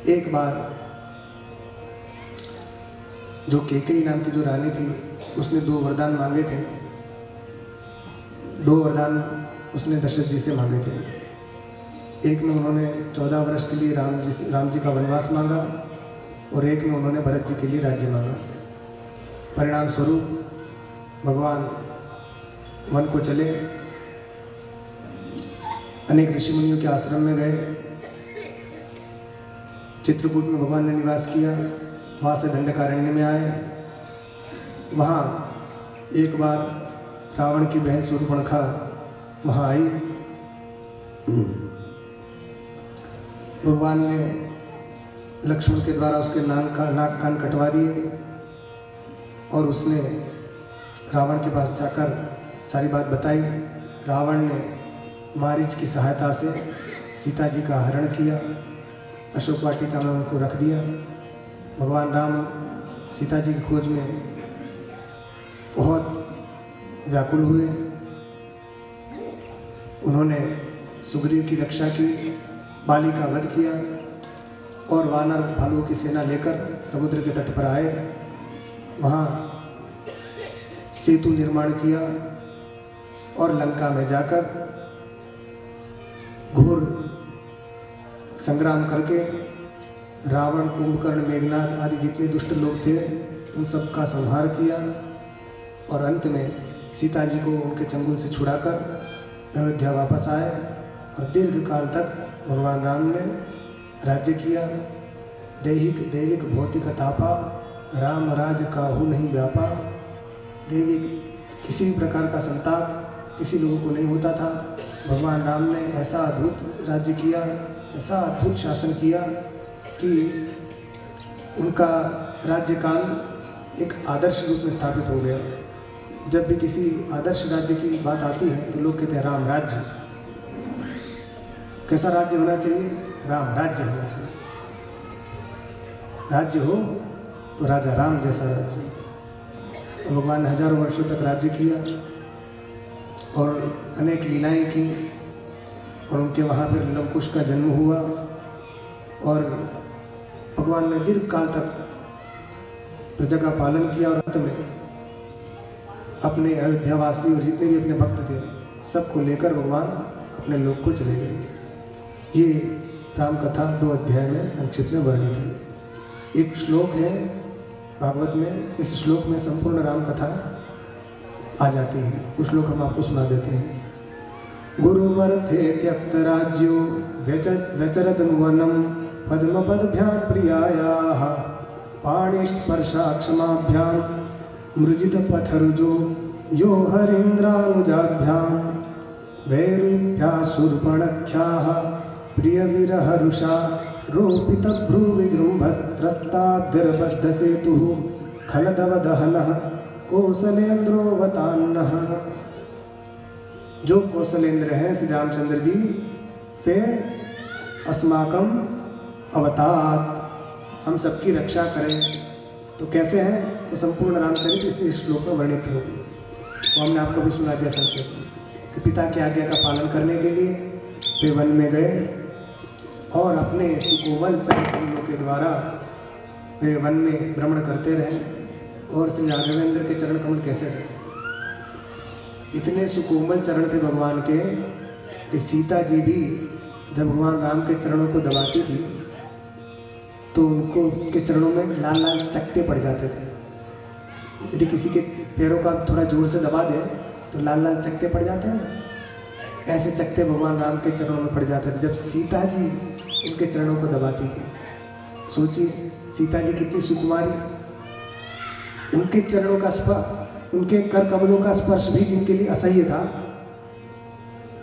एक बार जो केकई नाम की जो रानी थी उसने 2 वरदान मांगे थे। 2 वरदान उसने दशरथ जी से मांगे थे। एक में उन्होंने 14 वर्ष के लिए राम जी का वनवास मांगा और एक में उन्होंने भरत जी के लिए राज्य मांगा। परिणाम स्वरूप भगवान वन को चले, अनेक ऋषि मुनियों के आश्रम में गए। चित्रकूट में भगवान ने निवास किया, वहाँ से दंडकारण्य में आए। वहाँ एक बार रावण की बहन शूर्पणखा वहाँ आई। भगवान ने लक्ष्मण के द्वारा उसके नाक कान कटवा दिए और उसने रावण के पास जाकर सारी बात बताई। रावण ने मारीच की सहायता से सीता जी का हरण किया, अशोक वाटिका में उनको रख दिया। भगवान राम सीता जी की खोज में बहुत व्याकुल हुए। उन्होंने सुग्रीव की रक्षा की, बाली का वध किया और वानर भालुओं की सेना लेकर समुद्र के तट पर आए। वहाँ सेतु निर्माण किया और लंका में जाकर घोर संग्राम करके रावण, कुंभकर्ण, मेघनाद आदि जितने दुष्ट लोग थे उन सब का संहार किया और अंत में सीता जी को उनके चंगुल से छुड़ाकर अयोध्या वापस आए और दीर्घ काल तक भगवान राम ने राज्य किया। दैहिक भौतिक तापा, राम राज काहू नहीं व्यापा। देवी किसी भी प्रकार का संताप किसी लोगों को नहीं होता था। भगवान राम ने ऐसा अद्भुत राज्य किया, ऐसा अद्भुत शासन किया कि उनका राज्यकाल एक आदर्श रूप में स्थापित हो गया। जब भी किसी आदर्श राज्य की बात आती है तो लोग कहते हैं राम राज्य। कैसा राज्य होना चाहिए? राम राज्य होना चाहिए। राज्य हो तो राजा राम जैसा राज्य। तो भगवान ने हजारों वर्षों तक राज्य किया और अनेक लीलाएं की और उनके वहाँ पर लवकुश का जन्म हुआ और भगवान ने दीर्घ काल तक प्रजा का पालन किया और अंत में अपने अयोध्यावासी और जितने भी अपने भक्त थे सबको लेकर भगवान अपने लोक को चले गए। ये राम कथा 2 अध्याय में संक्षिप्त में वर्णित है। एक श्लोक है भागवत में, इस श्लोक में संपूर्ण राम कथा आ जाती है। उस श्लोक हम आपको सुना देते हैं। गुरुवर थे त्यक्त राज्यो व्यचरदनुवनम पद्मपदभ्यां प्रियायाः पाणिस्पर्शाक्षमाभ्यां मृजित पथरुजो यो हरीन्द्रानुजाभ्यां वैरूप्या शूर्पणख्याः प्रियविरहरुषा रोपितभ्रूविजृम्भस्त्रस्ताब्धिर्बद्धसेतुः खलदवदहनः कौसलेन्द्रोऽवतान्नः। जो कौशलेंद्र हैं श्री रामचंद्र जी, ते अस्माकं अवतात, हम सबकी रक्षा करें। तो कैसे हैं? तो संपूर्ण रामचरित इस श्लोक में वर्णित होगी। तो हमने आपको भी सुना दिया संक्षेप में कि पिता की आज्ञा का पालन करने के लिए वे वन में गए और अपने सुकोमल चरण कमलों के द्वारा वे वन में भ्रमण करते रहे। और श्री राघवेंद्र के चरण कमल कैसे थे? इतने सुकोमल चरण थे भगवान के कि सीता जी भी जब भगवान राम के चरणों को दबाती थी तो उनको के चरणों में लाल लाल चकते पड़ जाते थे। यदि किसी के पैरों का थोड़ा जोर से दबा दे तो लाल लाल चकते पड़ जाते हैं, ऐसे चकते भगवान राम के चरणों में पड़ जाते थे जब सीता जी उनके चरणों को दबाती थी। सोचिए सीता जी कितनी सुकुमारी, उनके चरणों का स्पर्श, उनके कर कमलों का स्पर्श भी जिनके लिए असह्य था,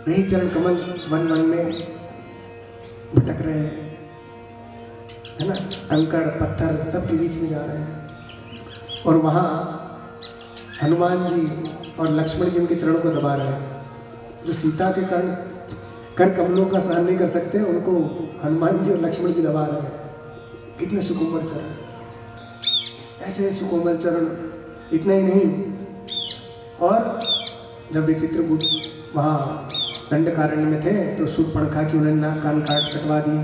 वही चरण कमल वन वन में भटक रहे हैं, है ना, कंकड़ पत्थर सबके बीच में जा रहे हैं। और वहाँ हनुमान जी और लक्ष्मण जी उनके चरणों को दबा रहे हैं। जो सीता के कर कमलों का सहन नहीं कर सकते उनको हनुमान जी और लक्ष्मण जी दबा रहे हैं। कितने सुकोमल चरण, ऐसे सुकोमल चरण। इतना ही नहीं, और जब वे चित्रकूट वहाँ दंडकारण्य में थे तो शूर्पणखा की उन्होंने नाक कान कटवा दी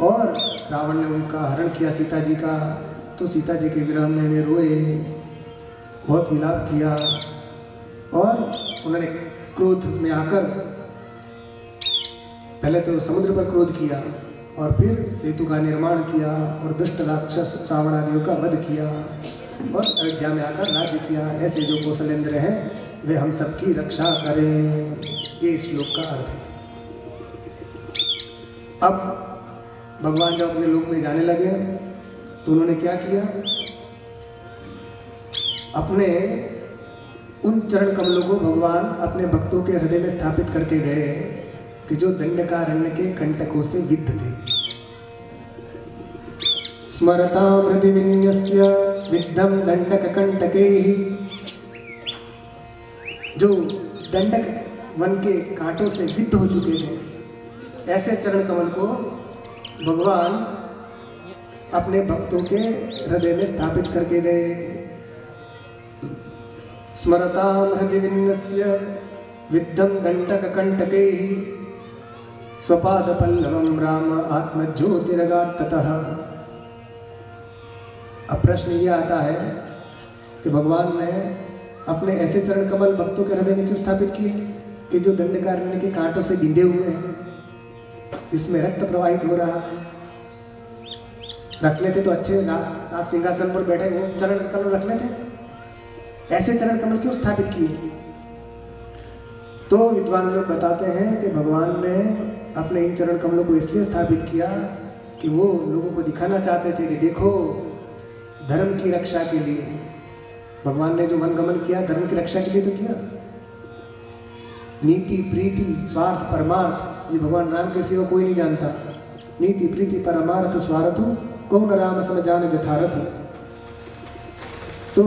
और रावण ने उनका हरण किया सीता जी का। तो सीता जी के विरह में वे रोए, बहुत विलाप किया और उन्होंने क्रोध में आकर पहले तो समुद्र पर क्रोध किया और फिर सेतु का निर्माण किया और दुष्ट राक्षस रावण आदियों का वध किया और अयोध्या में आकर राज्य किया। ऐसे जो कौशलेंद्र हैं वे हम सबकी रक्षा करें। ये श्लोक का अर्थ है। अब भगवान जब अपने लोक में जाने लगे तो उन्होंने क्या किया, अपने उन चरण कमलों को भगवान अपने भक्तों के हृदय में स्थापित करके गए कि जो दंडकारण्य के कंटकों से विद्ध थे। स्मरतां हृदि विन्यस्य विद्धं दंडक कंटकैः, जो दंडक वन के कांटों से विद्ध हो चुके थे, ऐसे चरण कमल को भगवान अपने भक्तों के हृदय में स्थापित करके गए। स्मरतां हृदि विन्यस्य विद्धं दंडक कंटकैः स्वपाद पल्लवं राम आत्मज्योतिरगात् ततः। अब प्रश्न ये आता है कि भगवान ने अपने ऐसे चरण कमल भक्तों के हृदय में क्यों स्थापित किए कि जो दंडकारण्य के कांटों से बिंधे हुए हैं, इसमें रक्त प्रवाहित हो रहा है। रखने थे तो अच्छे राज सिंहासन पर बैठे वो चरण कमल रखने थे, ऐसे चरण कमल क्यों स्थापित किए? तो विद्वान लोग बताते हैं कि भगवान ने अपने इन चरण कमलों को इसलिए स्थापित किया कि वो लोगों को दिखाना चाहते थे कि देखो, धर्म की रक्षा के लिए भगवान ने जो वनगमन किया, धर्म की रक्षा के लिए तो किया। नीति प्रीति स्वार्थ परमार्थ ये भगवान राम के सिवा कोई नहीं जानता। नीति प्रीति परमार्थ स्वार्थु कौन राम सम जान यथारथ। तो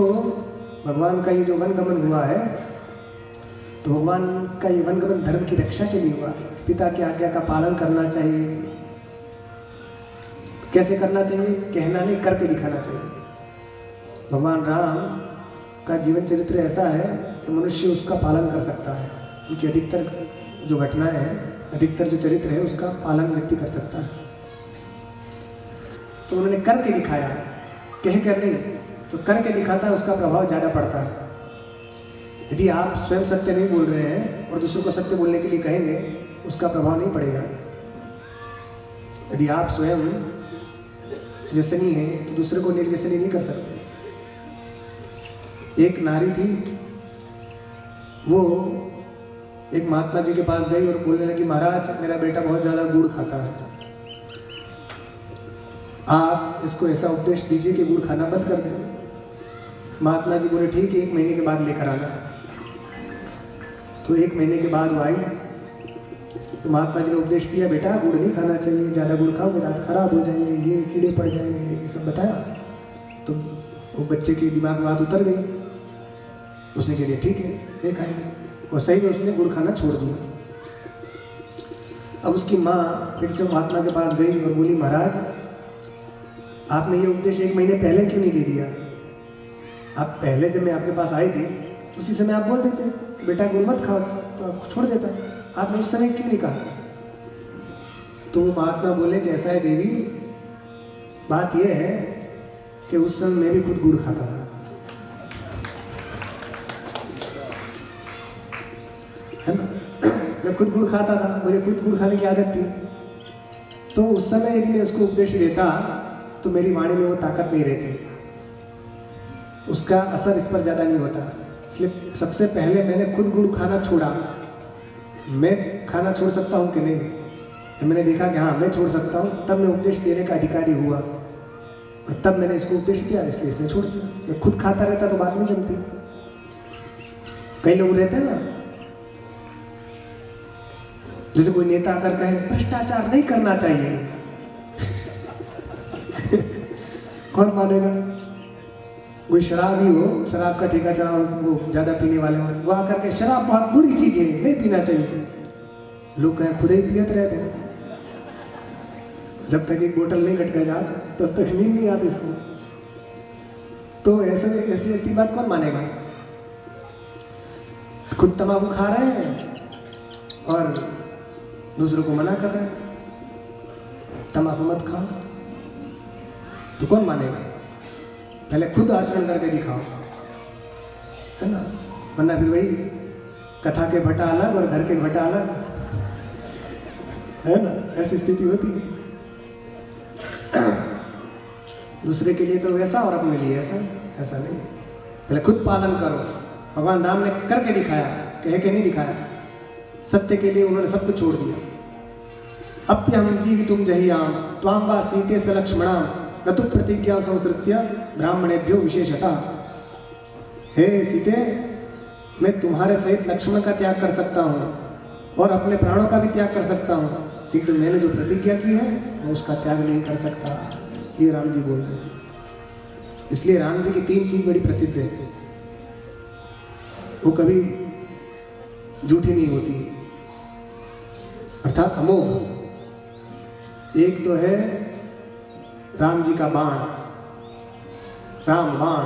भगवान का ये जो वनगमन हुआ है, तो भगवान का ये वनगमन धर्म की रक्षा के लिए हुआ। पिता की आज्ञा का पालन करना चाहिए। कैसे करना चाहिए? कहना नहीं, करके दिखाना चाहिए। भगवान राम का जीवन चरित्र ऐसा है कि मनुष्य उसका पालन कर सकता है। उनकी अधिकतर जो घटनाएं हैं, अधिकतर जो चरित्र है, उसका पालन व्यक्ति कर सकता है। तो उन्होंने करके दिखाया, कह कर नहीं। तो करके दिखाता है, उसका प्रभाव ज़्यादा पड़ता है। यदि आप स्वयं सत्य नहीं बोल रहे हैं और दूसरों को सत्य बोलने के लिए कहेंगे, उसका प्रभाव नहीं पड़ेगा। यदि आप स्वयं व्यसनी हैं तो दूसरे को निर्व्यसनी नहीं कर सकते। एक नारी थी, वो एक महात्मा जी के पास गई और बोलने लगी, महाराज मेरा बेटा बहुत ज़्यादा गुड़ खाता है, आप इसको ऐसा उपदेश दीजिए कि गुड़ खाना बंद कर दें। महात्मा जी बोले ठीक है, 1 महीने के बाद लेकर आना। तो 1 महीने के बाद वो आई तो महात्मा जी ने उपदेश दिया, बेटा गुड़ नहीं खाना चाहिए, ज़्यादा गुड़ खाओगे दांत खराब हो जाएंगे, ये कीड़े पड़ जाएंगे, ये सब बताया। तो वो बच्चे के दिमाग में बात उतर गई। उसने कह दिया ठीक है नहीं खाएंगे, और सही में उसने गुड़ खाना छोड़ दिया। अब उसकी माँ फिर से महात्मा के पास गई और बोली, महाराज आपने ये उपदेश 1 महीने पहले क्यों नहीं दे दिया? आप पहले जब मैं आपके पास आई थी उसी समय आप बोल देते कि बेटा गुड़ मत खाओ, तो आपको छोड़ देता। आपने उस समय क्यों नहीं कहा? तो महात्मा बोले कि ऐसा है देवी, बात यह है कि उस समय मैं भी खुद गुड़ खाता था, है ना। मैं खुद गुड़ खाता था, मुझे खुद गुड़ खाने की आदत थी। तो उस समय यदि मैं उसको उपदेश देता तो मेरी वाणी में वो ताकत नहीं रहती, उसका असर इस पर ज़्यादा नहीं होता। इसलिए सबसे पहले मैंने खुद गुड़ खाना छोड़ा। मैं खाना छोड़ सकता हूँ कि नहीं, तो मैंने देखा कि हाँ मैं छोड़ सकता हूँ, तब मैं उपदेश देने का अधिकारी हुआ और तब मैंने इसको उपदेश दिया, इसलिए इसने छोड़ दिया। मैं खुद खाता रहता तो बात नहीं जमती। कई लोग रहते हैं ना, जैसे कोई नेता आकर कहे भ्रष्टाचार नहीं करना चाहिए कौन मानेगा? कोई शराबी हो, शराब का ठेका चला, वो ज्यादा पीने वाले हो, वो आकर के शराब बहुत बुरी चीज है, नहीं पीना चाहिए। लोग कहें खुद ही पियत रहते हैं, जब तक एक बोतल नहीं कट गया तब तक नींद नहीं आती इसको। तो ऐसे व्यक्ति बात कौन मानेगा? खुद तंबाकू खा रहे हैं और दूसरों को मना कर रहे हैं। तम्बाकू मत खाओ, तो कौन मानेगा? पहले खुद आचरण करके दिखाओ, है ना? वरना फिर वही कथा के भट्टा अलग और घर के भट्टा अलग, है ना? ऐसी स्थिति होती है। दूसरे के लिए तो वैसा और अपने लिए ऐसा, ऐसा नहीं। पहले खुद पालन करो। भगवान राम ने करके दिखाया, कह के नहीं दिखाया। सत्य के लिए उन्होंने सब कुछ छोड़ दिया। अप्यहं जीवितुम जहियाम त्वां वा सीते स लक्ष्मणाम न तु प्रतिज्ञा संसृत्य ब्राह्मणेभ्यो विशेषतः। हे सीते, मैं तुम्हारे सहित लक्ष्मण का त्याग कर सकता हूँ और अपने प्राणों का भी त्याग कर सकता हूँ, किंतु मैंने जो प्रतिज्ञा की है मैं उसका त्याग नहीं कर सकता। ये राम जी बोल रहे हैं। इसलिए राम जी की 3 चीज बड़ी प्रसिद्ध है, वो कभी झूठी नहीं होती, अर्थात अमोघ। एक तो है राम जी का बाण, राम बाण।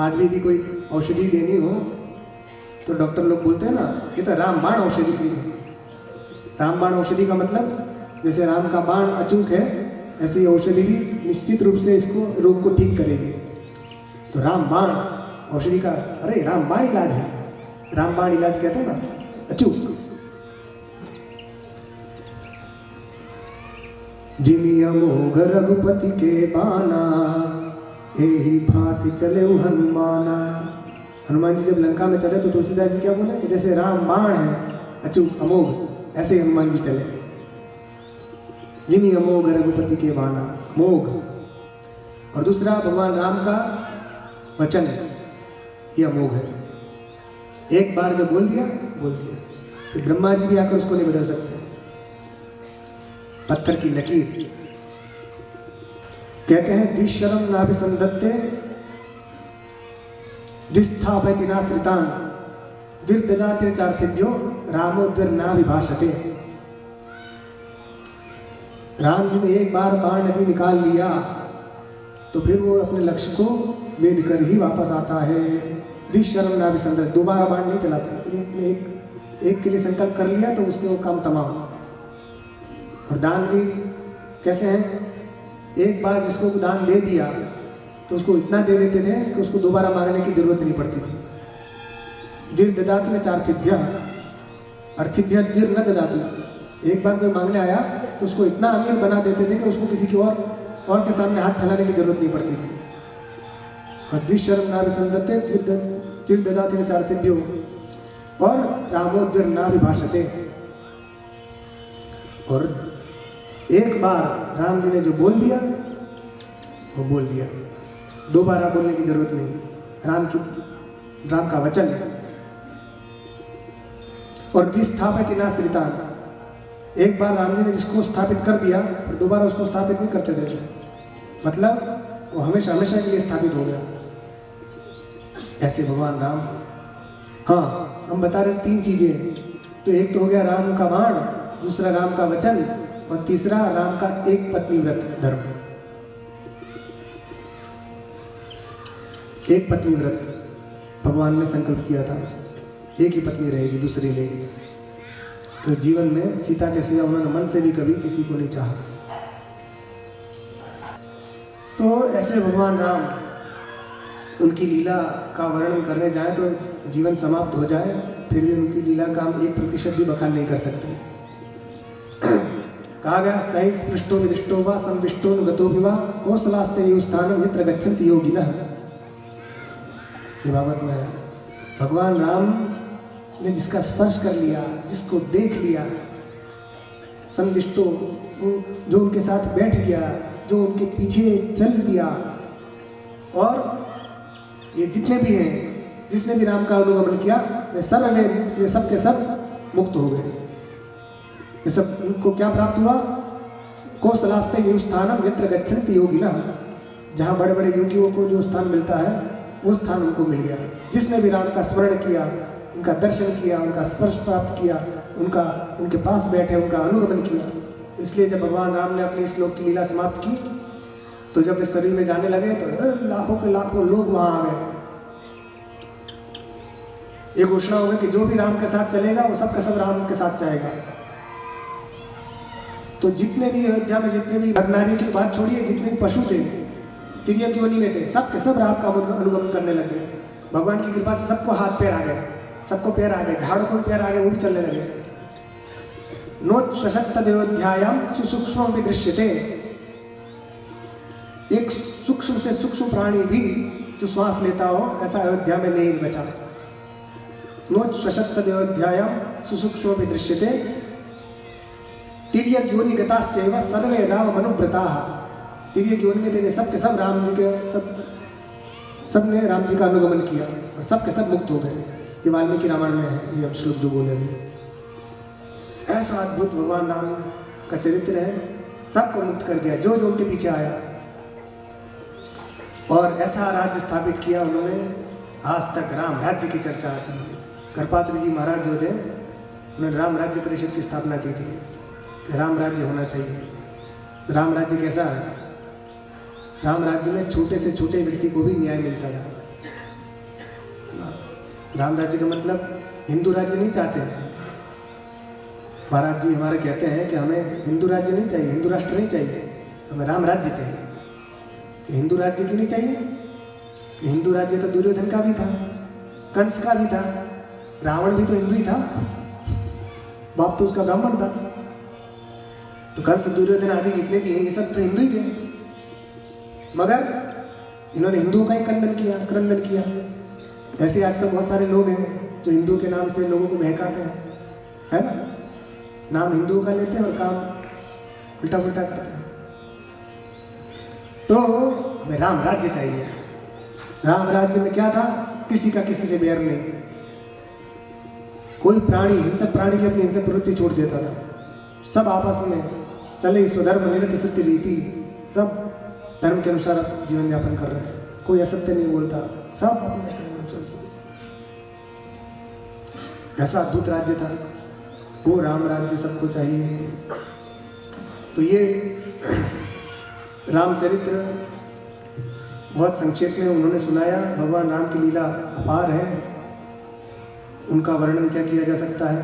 आज भी यदि कोई औषधि देनी हो तो डॉक्टर लोग बोलते हैं ना, ये तो राम बाण औषधि की है। राम बाण औषधि का मतलब जैसे राम का बाण अचूक है, ऐसी औषधि भी निश्चित रूप से इसको रोग को ठीक करेगी। तो राम बाण औषधि का, अरे राम बाण इलाज है, राम बाण इलाज कहते हैं ना, अचूक। जिमि अमोघ रघुपति के बाना, एही भांति चले हनुमाना। हनुमान जी जब लंका में चले तो तुलसीदास जी क्या बोले कि जैसे राम बाण है अचूक अमोघ, ऐसे हनुमान जी चले। जिमि अमोघ रघुपति के बाना, अमोघ। और दूसरा भगवान राम का वचन, ये अमोघ है। एक बार जब बोल दिया फिर ब्रह्मा जी भी आकर उसको नहीं बदल सकते। पत्थर की लकीर। कहते हैं द्विशरम नाभिसंधत्ते द्विस्थापयति नाश्रितान् द्विर्ददाति चार्थिभ्यो रामो द्विर्नाभिभाषते। राम जी ने एक बार बाण नदी निकाल लिया तो फिर वो अपने लक्ष्य को वेद कर ही वापस आता है। द्विशरम नाभिसंधत्ते, दोबारा बाण नहीं चलाते। एक के लिए संकल्प कर लिया तो उससे वो काम तमाम। और दान भी कैसे हैं? एक बार जिसको दान दे दिया तो उसको इतना दे देते थे कि उसको दोबारा मांगने की जरूरत नहीं पड़ती थी। जिर ददाति न चार्थिभ्य अर्थिभ्य जिर न ददाति। एक बार कोई मांगने आया तो उसको इतना अमीर बना देते थे कि उसको किसी की और के सामने हाथ फैलाने की जरूरत नहीं पड़ती थी। और द्विशरम नाभिसंधत्ते जिर ददाति न चार्थिभ्यो और रामो द्विर्नाभिभाषते। और एक बार राम जी ने जो बोल दिया वो बोल दिया, दोबारा बोलने की जरूरत नहीं। राम का वचन। और द्विस्थापित नाश्रितान्, एक बार राम जी ने जिसको स्थापित कर दिया फिर दोबारा उसको स्थापित नहीं करते थे, मतलब वो हमेशा हमेशा के लिए स्थापित हो गया। ऐसे भगवान राम। हाँ, हम बता रहे 3 चीजें। तो एक तो हो गया राम का बाण, दूसरा राम का वचन, और तीसरा राम का एक पत्नी व्रत धर्म। एक पत्नी व्रत भगवान ने संकल्प किया था, एक ही पत्नी रहेगी, दूसरी नहीं। तो जीवन में सीता के सिवा उन्होंने मन से भी कभी किसी को नहीं चाहा। तो ऐसे भगवान राम, उनकी लीला का वर्णन करने जाए तो जीवन समाप्त हो जाए, फिर भी उनकी लीला का हम 1% भी बखान नहीं कर सकते। कहा गया सही स्पृष्टो विदिष्टो वा संविष्टो नुगतो विवा कौशलास्ते यो स्थानम यत्र गच्छन्ति योगिनः। ये बाबत में भगवान राम ने जिसका स्पर्श कर लिया, जिसको देख लिया, संविष्टो जो उनके साथ बैठ गया, जो उनके पीछे चल दिया, और ये जितने भी हैं, जिसने भी राम का अनुगमन किया, वे सब के सब मुक्त हो गए। ये सब उनको क्या प्राप्त हुआ? कौशलास्ते यो स्थानम यत्र गच्छन्ति योगिनः। जहाँ बड़े बड़े योगियों को जो स्थान मिलता है वो स्थान उनको मिल गया। जिसने भी राम का स्मरण किया, उनका दर्शन किया, उनका स्पर्श प्राप्त किया, उनके पास बैठे, उनका अनुगमन किया। इसलिए जब भगवान राम ने अपने इस लोक की लीला समाप्त की तो जब वे शरीर में जाने लगे तो लाखों के लाखों लोग वहां आ गए। ये घोषणा हो गई कि जो भी राम के साथ चलेगा वो सब का सब राम के साथ जाएगा। तो जितने भी अयोध्या में जितने भी नर नारियों की बात छोड़िए, जितने भी पशु थे तिर्यक योनि में थे, सब के सब राम का अनुगमन करने लग गए। भगवान की कृपा से सबको हाथ पैर आ गए, सबको पैर आ गए, झाड़ों को भी पैर आ गए, वो भी चलने लगे। नोच्छशक्तदेवोध्यायाम सुसूक्ष्म भी दृश्यते, एक सूक्ष्म से सूक्ष्म प्राणी भी जो श्वास लेता हो ऐसा अयोध्या में नहीं बचा। नोच्छशक्तदेवोध्यायाम सुसूक्ष्म भी दृश्यते तिर्यक योनि गताश्चैव सर्वे राम मनुव्रताः। तिर्यक योनि में थे सब के सब राम जी के सब ने राम जी का अनुगमन किया और सब के सब मुक्त हो गए। ये वाल्मीकि रामायण में है, ये हम श्लोक जो बोले अभी। ऐसा अद्भुत भगवान राम का चरित्र है, सबको मुक्त कर दिया जो जो उनके पीछे आया, और ऐसा राज्य स्थापित किया उन्होंने। आज तक राम राज्य की चर्चा आती है। करपात्री जी महाराज जो थे उन्होंने राम राज्य परिषद की स्थापना की थी कि राम राज्य होना चाहिए। राम राज्य कैसा है? राम राज्य में छोटे से छोटे व्यक्ति को भी न्याय मिलता था। राम राज्य का मतलब हिंदू राज्य नहीं चाहते। महाराज जी हमारे कहते हैं कि हमें हिंदू राज्य नहीं चाहिए, हिंदू राष्ट्र नहीं चाहिए, हमें राम राज्य चाहिए। कि हिंदू राज्य क्यों नहीं चाहिए? कि हिंदू राज्य तो दुर्योधन का भी था, कंस का भी था, रावण भी तो हिंदू ही था, बाप तो उसका ब्राह्मण था। तो कंस दुर्योधन आदि जितने भी हैं ये सब तो हिंदू ही थे, मगर इन्होंने हिंदुओं का ही क्रंदन किया। ऐसे आजकल बहुत सारे लोग हैं जो हिंदू के नाम से लोगों को बहकाते हैं, है ना? नाम हिंदुओं का लेते हैं और काम उल्टा पुल्टा करते हैं। तो हमें राम राज्य चाहिए। राम राज्य में क्या था? किसी का किसी से बैर नहीं, कोई प्राणी हिंसक प्राणी की अपनी हिंसक प्रवृत्ति छोड़ देता था, सब आपस में चले स्वधर्म निरत सत्य रीति, सब धर्म के अनुसार जीवन यापन कर रहे हैं, कोई असत्य नहीं बोलता, सब अपने अनुसार। ऐसा अद्भुत राज्य था वो राम राज्य सबको चाहिए। तो ये रामचरित्र बहुत संक्षेप में उन्होंने सुनाया। भगवान राम की लीला अपार है, उनका वर्णन क्या किया जा सकता है।